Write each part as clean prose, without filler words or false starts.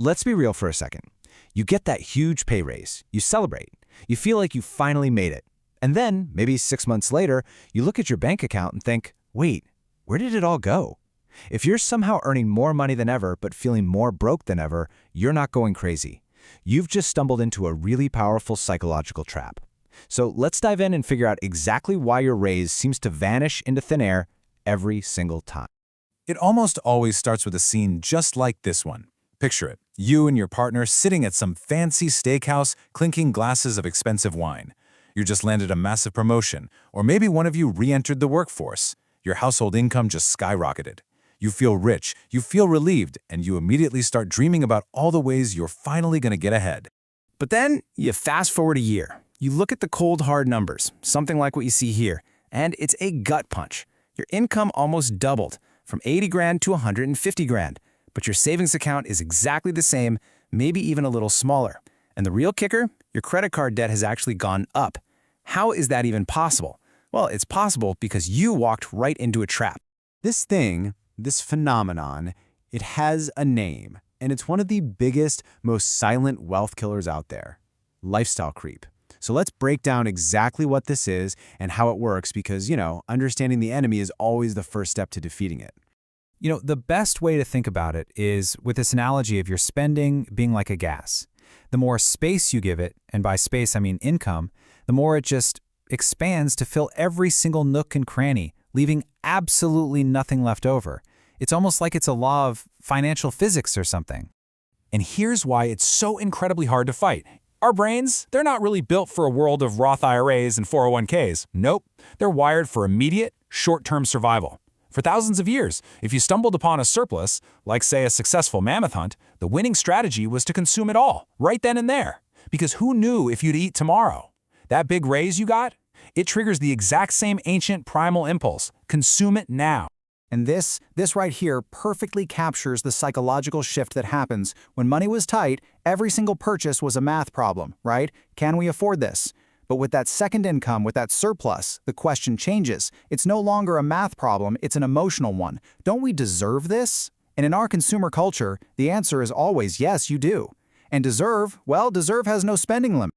Let's be real for a second. You get that huge pay raise, you celebrate, you feel like you finally made it. And then, maybe 6 months later, you look at your bank account and think, wait, where did it all go? If you're somehow earning more money than ever but feeling more broke than ever, you're not going crazy. You've just stumbled into a really powerful psychological trap. So let's dive in and figure out exactly why your raise seems to vanish into thin air every single time. It almost always starts with a scene just like this one. Picture it, you and your partner sitting at some fancy steakhouse clinking glasses of expensive wine. You just landed a massive promotion, or maybe one of you re-entered the workforce. Your household income just skyrocketed. You feel rich, you feel relieved, and you immediately start dreaming about all the ways you're finally going to get ahead. But then you fast forward a year. You look at the cold, hard numbers, something like what you see here, and it's a gut punch. Your income almost doubled, from 80 grand to 150 grand. But your savings account is exactly the same, maybe even a little smaller. And the real kicker? Your credit card debt has actually gone up. How is that even possible? Well, it's possible because you walked right into a trap. This thing, this phenomenon, it has a name, and it's one of the biggest, most silent wealth killers out there: lifestyle creep. So let's break down exactly what this is and how it works because, understanding the enemy is always the first step to defeating it. The best way to think about it is with this analogy of your spending being like a gas. The more space you give it, and by space I mean income, the more it just expands to fill every single nook and cranny, leaving absolutely nothing left over. It's almost like it's a law of financial physics or something. And here's why it's so incredibly hard to fight. Our brains, they're not really built for a world of Roth IRAs and 401ks. Nope, they're wired for immediate, short-term survival. For thousands of years, if you stumbled upon a surplus, like say a successful mammoth hunt, the winning strategy was to consume it all, right then and there. Because who knew if you'd eat tomorrow? That big raise you got? It triggers the exact same ancient primal impulse. Consume it now. And this right here perfectly captures the psychological shift that happens. When money was tight, every single purchase was a math problem, right? Can we afford this? But with that second income, with that surplus, the question changes. It's no longer a math problem, it's an emotional one. Don't we deserve this? And in our consumer culture, the answer is always yes, you do. And deserve has no spending limit.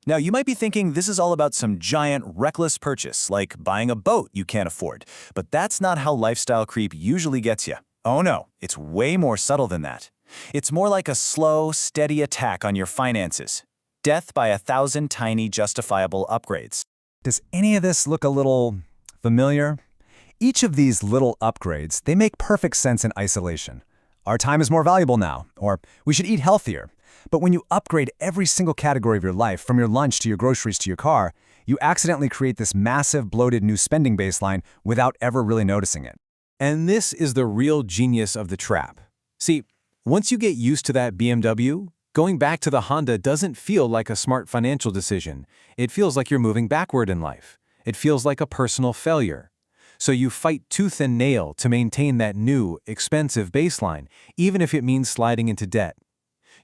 Now, you might be thinking this is all about some giant, reckless purchase, like buying a boat you can't afford. But that's not how lifestyle creep usually gets you. Oh no, it's way more subtle than that. It's more like a slow, steady attack on your finances. Death by 1,000 tiny, justifiable upgrades. Does any of this look a little familiar? Each of these little upgrades, they make perfect sense in isolation. Our time is more valuable now, or we should eat healthier. But when you upgrade every single category of your life, from your lunch to your groceries to your car, you accidentally create this massive, bloated new spending baseline without ever really noticing it. And this is the real genius of the trap. See, once you get used to that BMW, going back to the Honda doesn't feel like a smart financial decision. It feels like you're moving backward in life. It feels like a personal failure. So you fight tooth and nail to maintain that new, expensive baseline, even if it means sliding into debt.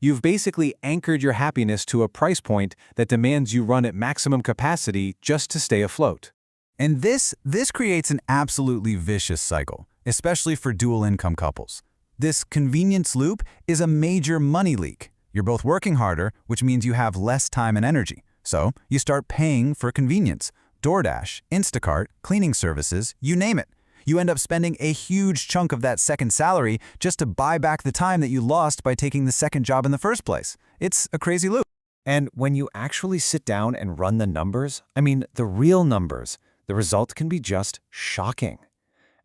You've basically anchored your happiness to a price point that demands you run at maximum capacity just to stay afloat. And this creates an absolutely vicious cycle, especially for dual-income couples. This convenience loop is a major money leak. You're both working harder, which means you have less time and energy. So you start paying for convenience. DoorDash, Instacart, cleaning services, you name it. You end up spending a huge chunk of that second salary just to buy back the time that you lost by taking the second job in the first place. It's a crazy loop. And when you actually sit down and run the numbers, the real numbers, the result can be just shocking.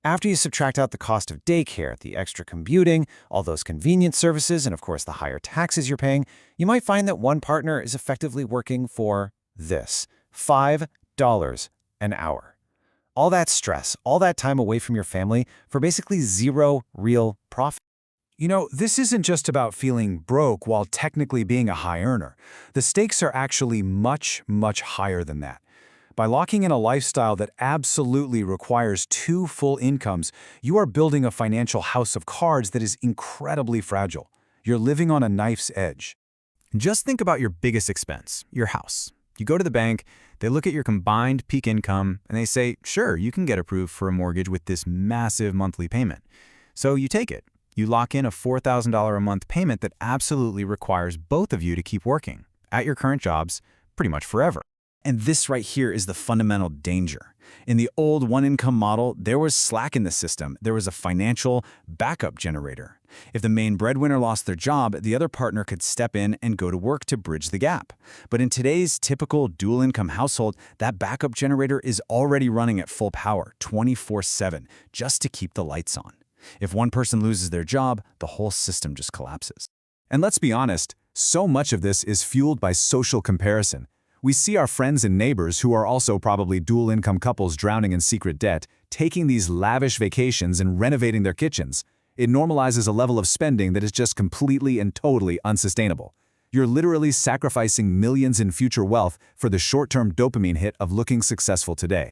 After you subtract out the cost of daycare, the extra commuting, all those convenience services, and of course the higher taxes you're paying, you might find that one partner is effectively working for this, $5 an hour. All that stress, all that time away from your family for basically zero real profit. This isn't just about feeling broke while technically being a high earner. The stakes are actually much, much higher than that. By locking in a lifestyle that absolutely requires 2 full incomes, you are building a financial house of cards that is incredibly fragile. You're living on a knife's edge. Just think about your biggest expense, your house. You go to the bank, they look at your combined peak income, and they say, sure, you can get approved for a mortgage with this massive monthly payment. So you take it. You lock in a $4,000 a month payment that absolutely requires both of you to keep working at your current jobs pretty much forever. And this right here is the fundamental danger. In the old one-income model, there was slack in the system. There was a financial backup generator. If the main breadwinner lost their job, the other partner could step in and go to work to bridge the gap. But in today's typical dual-income household, that backup generator is already running at full power, 24/7, just to keep the lights on. If one person loses their job, the whole system just collapses. And let's be honest, so much of this is fueled by social comparison. We see our friends and neighbors who are also probably dual-income couples drowning in secret debt, taking these lavish vacations and renovating their kitchens. It normalizes a level of spending that is just completely and totally unsustainable. You're literally sacrificing millions in future wealth for the short-term dopamine hit of looking successful today.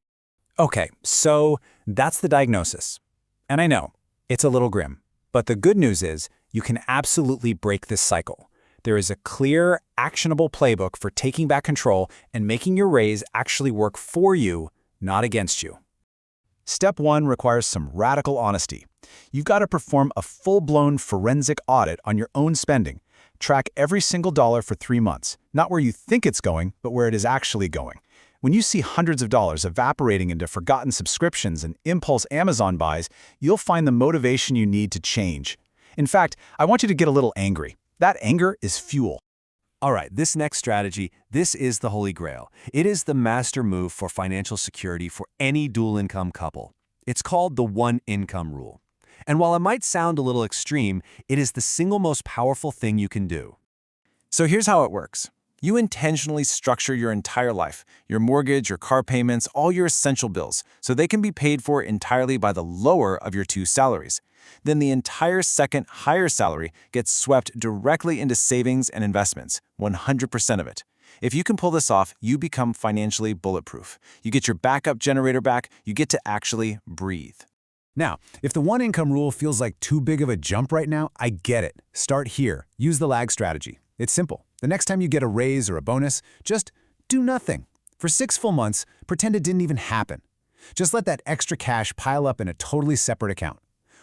Okay, so that's the diagnosis. And I know, it's a little grim. But the good news is you can absolutely break this cycle. There is a clear, actionable playbook for taking back control and making your raise actually work for you, not against you. Step 1 requires some radical honesty. You've got to perform a full-blown forensic audit on your own spending. Track every single dollar for 3 months, not where you think it's going, but where it is actually going. When you see hundreds of dollars evaporating into forgotten subscriptions and impulse Amazon buys, you'll find the motivation you need to change. In fact, I want you to get a little angry. That anger is fuel. All right, this next strategy, this is the holy grail. It is the master move for financial security for any dual-income couple. It's called the one-income rule. And while it might sound a little extreme, it is the single most powerful thing you can do. So here's how it works. You intentionally structure your entire life, your mortgage, your car payments, all your essential bills, so they can be paid for entirely by the lower of your two salaries. Then the entire second higher salary gets swept directly into savings and investments, 100% of it. If you can pull this off, you become financially bulletproof. You get your backup generator back, you get to actually breathe. Now, if the one-income rule feels like too big of a jump right now, I get it. Start here. Use the lag strategy. It's simple. The next time you get a raise or a bonus, just do nothing. For 6 full months, pretend it didn't even happen. Just let that extra cash pile up in a totally separate account.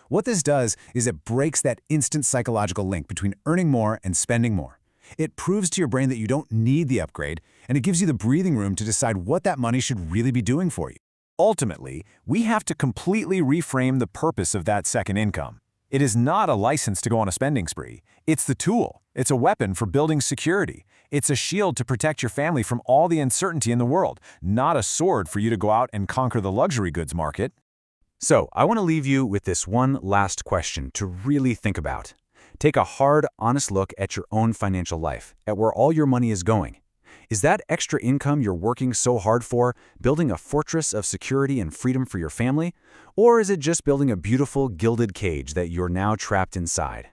What this does is it breaks that instant psychological link between earning more and spending more. It proves to your brain that you don't need the upgrade, and it gives you the breathing room to decide what that money should really be doing for you. Ultimately, we have to completely reframe the purpose of that second income. It is not a license to go on a spending spree. It's the tool. It's a weapon for building security. It's a shield to protect your family from all the uncertainty in the world, not a sword for you to go out and conquer the luxury goods market. So, I want to leave you with this one last question to really think about. Take a hard, honest look at your own financial life, at where all your money is going. Is that extra income you're working so hard for building a fortress of security and freedom for your family? Or is it just building a beautiful, gilded cage that you're now trapped inside?